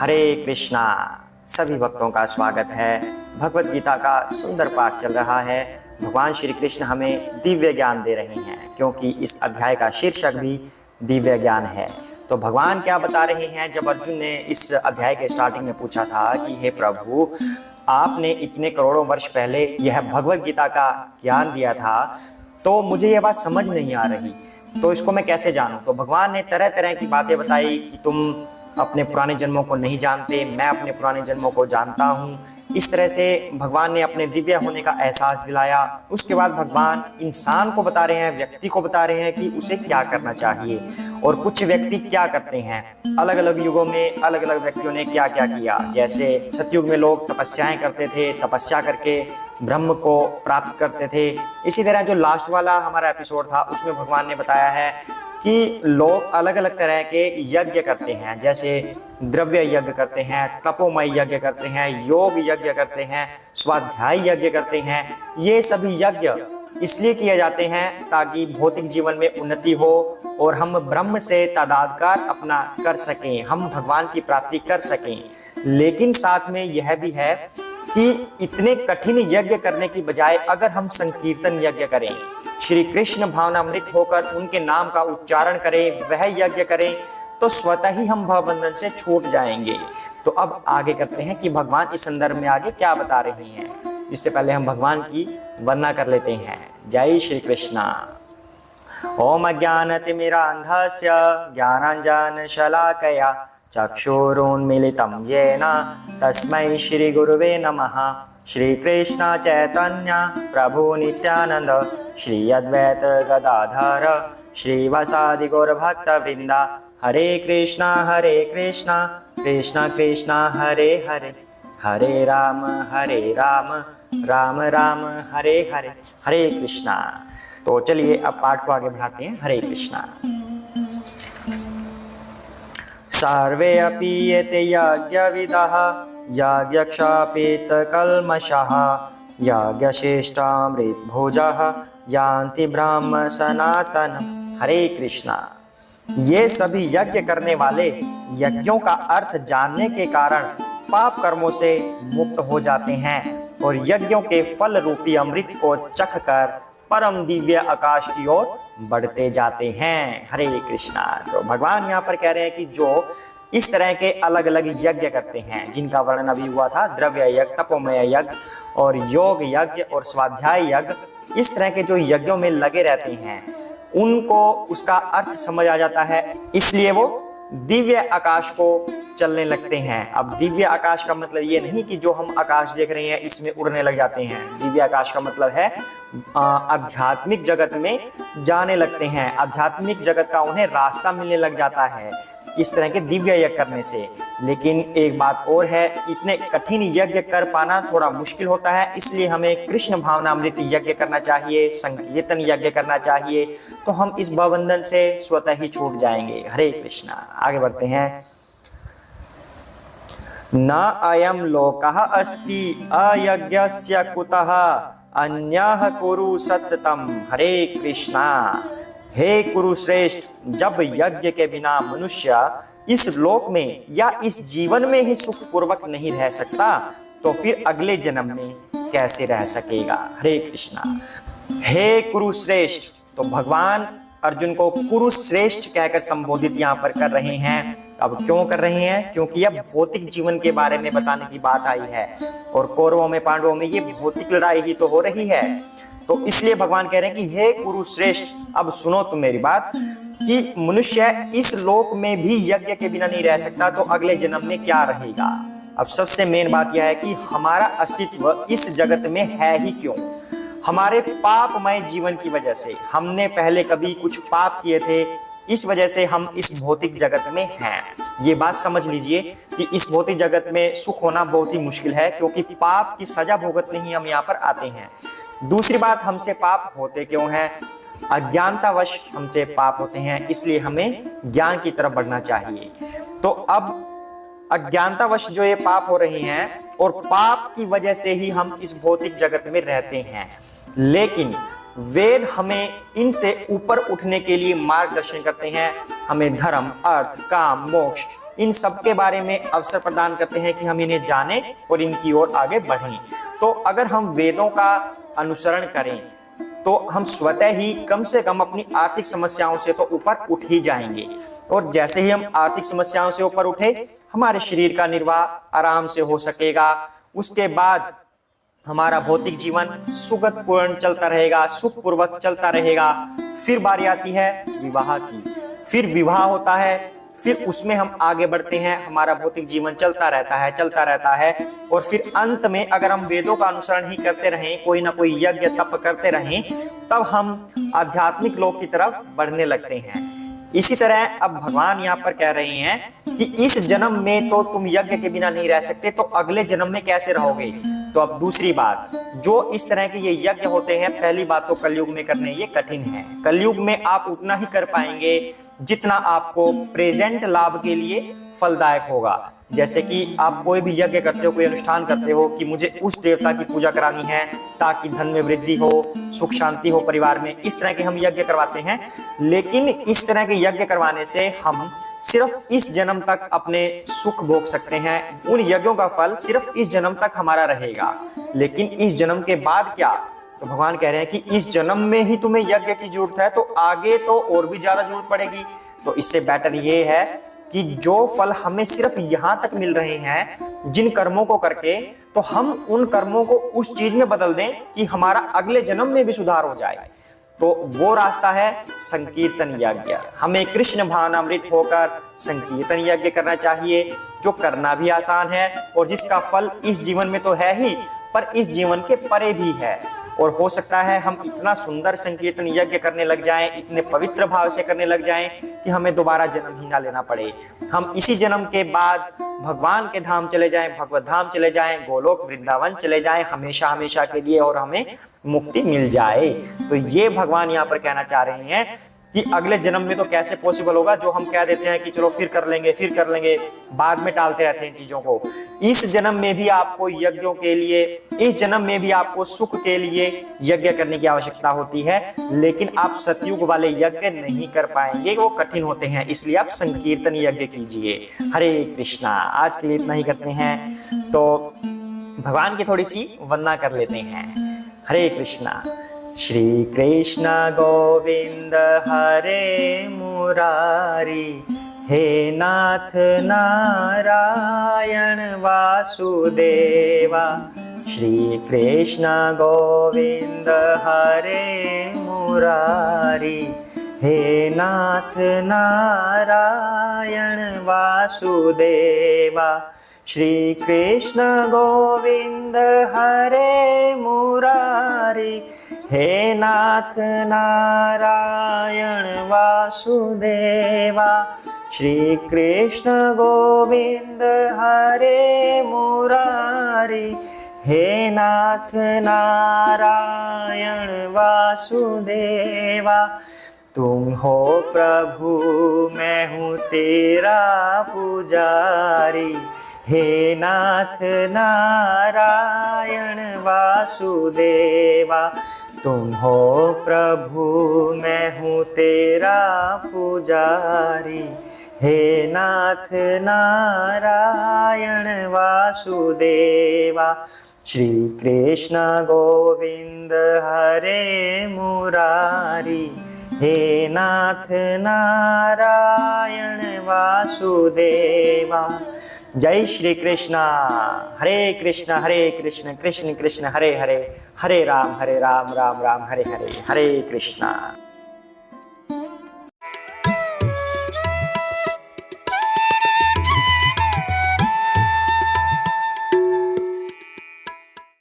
हरे कृष्णा। सभी भक्तों का स्वागत है। भगवत गीता का सुंदर पाठ चल रहा है। भगवान श्री कृष्ण हमें दिव्य ज्ञान दे रहे हैं, क्योंकि इस अध्याय का शीर्षक भी दिव्य ज्ञान है। तो भगवान क्या बता रहे हैं, जब अर्जुन ने इस अध्याय के स्टार्टिंग में पूछा था कि हे प्रभु, आपने इतने करोड़ों वर्ष पहले यह भगवत गीता का ज्ञान दिया था, तो मुझे यह बात समझ नहीं आ रही, तो इसको मैं कैसे जानूं। तो भगवान ने तरह तरह की बातें बताई कि तुम अपने पुराने जन्मों को नहीं जानते, मैं अपने पुराने जन्मों को जानता हूँ। इस तरह से भगवान ने अपने दिव्य होने का एहसास दिलाया। उसके बाद भगवान इंसान को बता रहे हैं, व्यक्ति को बता रहे हैं कि उसे क्या करना चाहिए, और कुछ व्यक्ति क्या करते हैं। अलग अलग युगों में अलग अलग व्यक्तियों ने क्या क्या किया। जैसे सतयुग में लोग तपस्याएं करते थे, तपस्या करके ब्रह्म को प्राप्त करते थे। इसी तरह जो लास्ट वाला हमारा एपिसोड था, उसमें भगवान ने बताया है कि लोग अलग अलग तरह के यज्ञ करते हैं। जैसे द्रव्य यज्ञ करते हैं, तपोमय यज्ञ करते हैं, योग यज्ञ करते हैं, स्वाध्याय यज्ञ करते हैं। ये सभी यज्ञ इसलिए किए जाते हैं ताकि भौतिक जीवन में उन्नति हो और हम ब्रह्म से तादात्म्य अपना कर सकें, हम भगवान की प्राप्ति कर सकें। लेकिन साथ में यह भी है कि इतने कठिन यज्ञ करने की बजाय अगर हम संकीर्तन यज्ञ करें, श्री कृष्ण भावनामृत होकर उनके नाम का उच्चारण करें, वह यज्ञ करें, तो स्वतः ही हम भवबंधन से छूट जाएंगे। तो अब आगे करते हैं कि भगवान इस संदर्भ में आगे क्या बता रहे हैं। इससे पहले हम भगवान की वंदना कर लेते हैं। जय श्री कृष्णा। ओम अज्ञानतिमिरान्धस्य ज्ञानाञ्जनशलाकया चक्षुरुन्मीलितं येन तस्मै श्री गुरुवे नमः। श्री कृष्ण चैतन्य प्रभु नित्यानंद श्री अद्वैत गदाधर श्रीवासादि गौर भक्त वृंदा। हरे कृष्णा कृष्णा कृष्णा हरे हरे, हरे राम राम राम हरे हरे, हरे कृष्णा। तो चलिए अब पाठ को आगे बढ़ाते हैं। हरे कृष्णा। सर्वे अपि एते यज्ञविदः यज्ञक्षपितकल्मषः यज्ञश्रेष्ठामृतभोजः यान्ति ब्रह्म सनातनम्। हरे कृष्णा। ये सभी यज्ञ करने वाले यज्ञों का अर्थ जानने के कारण पाप कर्मों से मुक्त हो जाते हैं और यज्ञों के फल रूपी अमृत को चख कर परम दिव्य आकाश की ओर बढ़ते जाते हैं। हरे कृष्णा। तो भगवान यहाँ पर कह रहे हैं कि जो इस तरह के अलग अलग यज्ञ करते हैं, जिनका वर्णन अभी हुआ था, द्रव्य यज्ञ, तपोमय यज्ञ और योग यज्ञ और स्वाध्याय यज्ञ, इस तरह के जो यज्ञों में लगे रहते हैं, उनको उसका अर्थ समझ आ जाता है, इसलिए वो दिव्य आकाश को चलने लगते हैं। अब दिव्य आकाश का मतलब ये नहीं कि जो हम आकाश देख रहे हैं इसमें उड़ने लग जाते हैं। दिव्य आकाश का मतलब है आध्यात्मिक जगत में जाने लगते हैं, आध्यात्मिक जगत का उन्हें रास्ता मिलने लग जाता है इस तरह के दिव्य यज्ञ करने से। लेकिन एक बात और है, इतने कठिन यज्ञ कर पाना थोड़ा मुश्किल होता है, इसलिए हमें कृष्ण भावनामृत यज्ञ करना चाहिए, संकीर्तन यज्ञ करना चाहिए, तो हम इस भवबंधन से स्वतः ही छूट जाएंगे। हरे कृष्णा। आगे बढ़ते हैं। न अयं लोकः अस्ति अयज्ञस्य कुतः अन्यः कुरु सततम्। हरे कृष्णा। हे कुरुश्रेष्ठ, जब यज्ञ के बिना मनुष्य इस लोक में या इस जीवन में ही सुख पूर्वक नहीं रह सकता, तो फिर अगले जन्म में कैसे रह सकेगा। हरे कृष्णा। हे कुरुश्रेष्ठ, तो भगवान अर्जुन को कुरुश्रेष्ठ कहकर संबोधित यहाँ पर कर रहे हैं। अब क्यों कर रहे हैं? क्योंकि यह भौतिक जीवन के बारे में बताने की बात आई है, और कौरवों में पांडवों में ये भौतिक लड़ाई ही तो हो रही है। तो इसलिए भगवान कह रहे हैं कि हे कुरुश्रेष्ठ, अब सुनो तुम मेरी बात, कि मनुष्य इस लोक में भी यज्ञ के बिना नहीं रह सकता, तो अगले जन्म में क्या रहेगा। अब सबसे मेन बात यह है कि हमारा अस्तित्व इस जगत में है ही क्यों? हमारे पापमय जीवन की वजह से। हमने पहले कभी कुछ पाप किए थे, इस वजह से हम इस भौतिक जगत में हैं। ये बात समझ लीजिए कि इस भौतिक जगत में सुख होना बहुत ही मुश्किल है, क्योंकि पाप की सजा भुगतने ही हम यहाँ पर आते हैं। दूसरी बात, हमसे पाप होते क्यों हैं? अज्ञानतावश हमसे पाप होते हैं, इसलिए हमें ज्ञान की तरफ बढ़ना चाहिए। तो अब अज्ञानतावश जो ये पाप हो रहे हैं, और पाप की वजह से ही हम इस भौतिक जगत में रहते हैं, लेकिन वेद हमें इनसे ऊपर उठने के लिए मार्गदर्शन करते हैं। हमें धर्म, अर्थ, काम, मोक्ष, इन सब के बारे में अवसर प्रदान करते हैं कि हम इन्हें जानें और इनकी ओर आगे बढ़ें। तो अगर हम वेदों का अनुसरण करें तो हम स्वतः ही कम से कम अपनी आर्थिक समस्याओं से तो ऊपर उठ ही जाएंगे, और जैसे ही हम आर्थिक समस्याओं से ऊपर उठे हमारे शरीर का निर्वाह आराम से हो सकेगा। उसके बाद हमारा भौतिक जीवन सुखपूर्ण चलता रहेगा, सुखपूर्वक चलता रहेगा। फिर बारी आती है विवाह की, फिर विवाह होता है, फिर उसमें हम आगे बढ़ते हैं, हमारा भौतिक जीवन चलता रहता है और फिर अंत में अगर हम वेदों का अनुसरण ही करते रहें, कोई ना कोई यज्ञ तप करते रहें, तब हम आध्यात्मिक लोक की तरफ बढ़ने लगते हैं। इसी तरह अब भगवान यहाँ पर कह रहे हैं कि इस जन्म में तो तुम यज्ञ के बिना नहीं रह सकते, तो अगले जन्म में कैसे रहोगे। तो अब दूसरी बात, जो इस तरह के ये यज्ञ होते हैं, पहली बात तो कलयुग में करने ये कठिन है। कलयुग में आप उतना ही कर पाएंगे जितना आपको प्रेजेंट लाभ के लिए फलदायक होगा। जैसे कि आप कोई भी यज्ञ करते हो, कोई अनुष्ठान करते हो कि मुझे उस देवता की पूजा करानी है ताकि धन में वृद्धि हो, सुख शांति हो परिवार में, इस तरह के हम यज्ञ करवाते हैं। लेकिन इस तरह के यज्ञ करवाने से हम सिर्फ इस जन्म तक अपने सुख भोग सकते हैं। उन यज्ञों का फल सिर्फ इस जन्म तक हमारा रहेगा, लेकिन इस जन्म के बाद क्या। तो भगवान कह रहे हैं कि इस जन्म में ही तुम्हें यज्ञ की जरूरत है, तो आगे तो और भी ज्यादा जरूरत पड़ेगी। तो इससे बेटर ये है कि जो फल हमें सिर्फ यहां तक मिल रहे हैं जिन कर्मों को करके, तो हम उन कर्मों को उस चीज में बदल दें कि हमारा अगले जन्म में भी सुधार हो जाए। तो वो रास्ता है संकीर्तन यज्ञ। हमें कृष्ण भावनामृत होकर संकीर्तन यज्ञ करना चाहिए, जो करना भी आसान है और जिसका फल इस जीवन में तो है ही, पर इस जीवन के परे भी है। और हो सकता है हम इतना सुंदर संकीर्तन यज्ञ करने लग जाएं, इतने पवित्र भाव से करने लग जाएं कि हमें दोबारा जन्म ही ना लेना पड़े। हम इसी जन्म के बाद भगवान के धाम चले जाएं, भगवत धाम चले जाएं, गोलोक वृंदावन चले जाएं हमेशा हमेशा के लिए, और हमें मुक्ति मिल जाए। तो ये भगवान यहाँ पर कहना चाह रहे हैं कि अगले जन्म में तो कैसे पॉसिबल होगा, जो हम कह देते हैं कि चलो फिर कर लेंगे, बाद में टालते रहते हैं चीजों को। इस जन्म में भी आपको यज्ञों के लिए, इस जन्म में भी आपको सुख के लिए यज्ञ करने की आवश्यकता होती है, लेकिन आप सतयुग वाले यज्ञ नहीं कर पाएंगे, वो कठिन होते हैं। इसलिए आप संकीर्तन यज्ञ कीजिए। हरे कृष्णा। आज के लिए इतना ही करते हैं, तो भगवान की थोड़ी सी वंदना कर लेते हैं। हरे कृष्णा। श्री कृष्ण गोविंद हरे मुरारी, हे नाथ नारायण वासुदेवा। श्री कृष्ण गोविंद हरे मुरारी, हे नाथ नारायण वासुदेवा। श्री कृष्ण गोविंद हरे मुरारी, हे नाथ नारायण वासुदेवा। श्री कृष्ण गोविंद हरे मुरारी, हे नाथ नारायण वासुदेवा। तुम हो प्रभु मैं हूँ तेरा पुजारी, हे नाथ नारायण वासुदेवा। तुम हो प्रभु मैं हूँ तेरा पुजारी, हे नाथ नारायण वासुदेवा। श्री कृष्ण गोविंद हरे मुरारी, हे नाथ नारायण वासुदेवा। जय श्री कृष्णा। हरे कृष्ण कृष्ण कृष्ण हरे हरे, हरे राम राम राम हरे हरे। हरे कृष्णा।